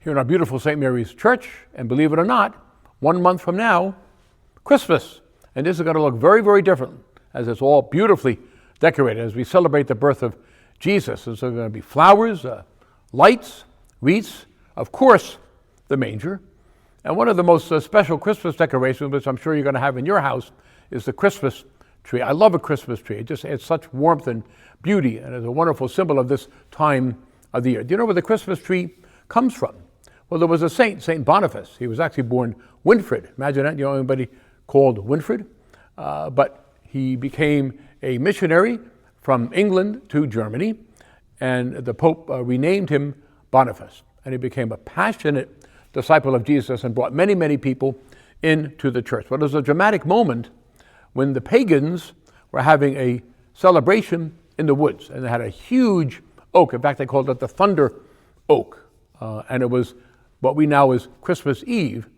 here in our beautiful St. Mary's Church, and believe it or not, 1 month from now, Christmas. And this is going to look very, very different as it's all beautifully decorated as we celebrate the birth of Jesus. And so there are going to be flowers, lights, wreaths, of course, the manger. And one of the most special Christmas decorations, which I'm sure you're going to have in your house, is the Christmas tree. I love a Christmas tree. It just adds such warmth and beauty, and is a wonderful symbol of this time of the year. Do you know where the Christmas tree comes from? Well, there was a saint, Saint Boniface. He was actually born Winfrid. Imagine that. You know anybody called Winfrid? But he became a missionary from England to Germany, and the Pope renamed him Boniface. And he became a passionate disciple of Jesus and brought many, many people into the church. Well, there was a dramatic moment when the pagans were having a celebration in the woods, and they had a huge oak. In fact, they called it the Thunder Oak. And it was what we know as Christmas Eve,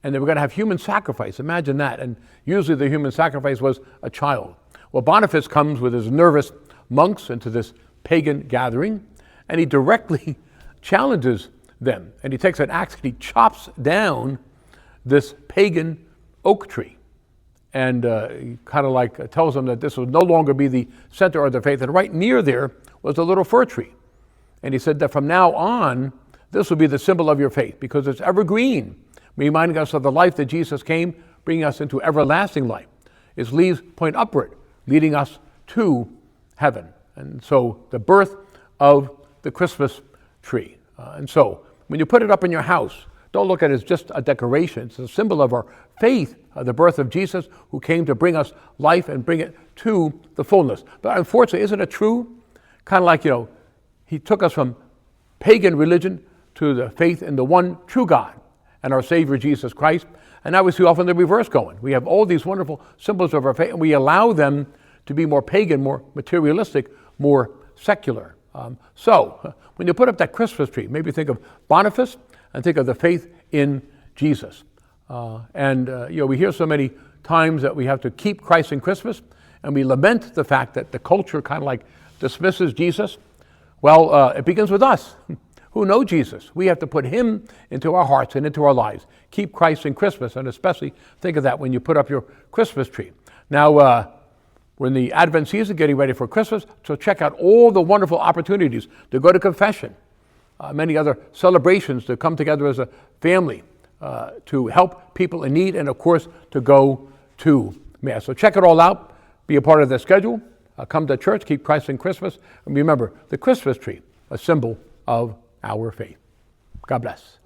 and they were going to have human sacrifice. Imagine that. And usually the human sacrifice was a child. Well, Boniface comes with his nervous monks into this pagan gathering, and he directly challenges them. And he takes an axe and he chops down this pagan oak tree. And he kind of like tells them that this would no longer be the center of their faith. And right near there was a little fir tree. And he said that from now on, this will be the symbol of your faith because it's evergreen, reminding us of the life that Jesus came, bringing us into everlasting life. Its leaves point upward, leading us to heaven. And so the birth of the Christmas tree. And so when you put it up in your house, don't look at it as just a decoration. It's a symbol of our faith, the birth of Jesus, who came to bring us life and bring it to the fullness. But unfortunately, isn't it true? Kind of like, he took us from pagan religion to the faith in the one true God and our Savior Jesus Christ. And now we see often the reverse going. We have all these wonderful symbols of our faith, and we allow them to be more pagan, more materialistic, more secular. So when you put up that Christmas tree, maybe think of Boniface and think of the faith in Jesus. We hear so many times that we have to keep Christ in Christmas, and we lament the fact that the culture kind of like dismisses Jesus. Well, it begins with us who know Jesus. We have to put him into our hearts and into our lives. Keep Christ in Christmas, and especially think of that when you put up your Christmas tree. Now, we're in the Advent season, getting ready for Christmas, so check out all the wonderful opportunities to go to confession, many other celebrations, to come together as a family, to help people in need, and of course, to go to Mass. So check it all out, be a part of the schedule, come to church, keep Christ in Christmas, and remember the Christmas tree, a symbol of our faith. God bless.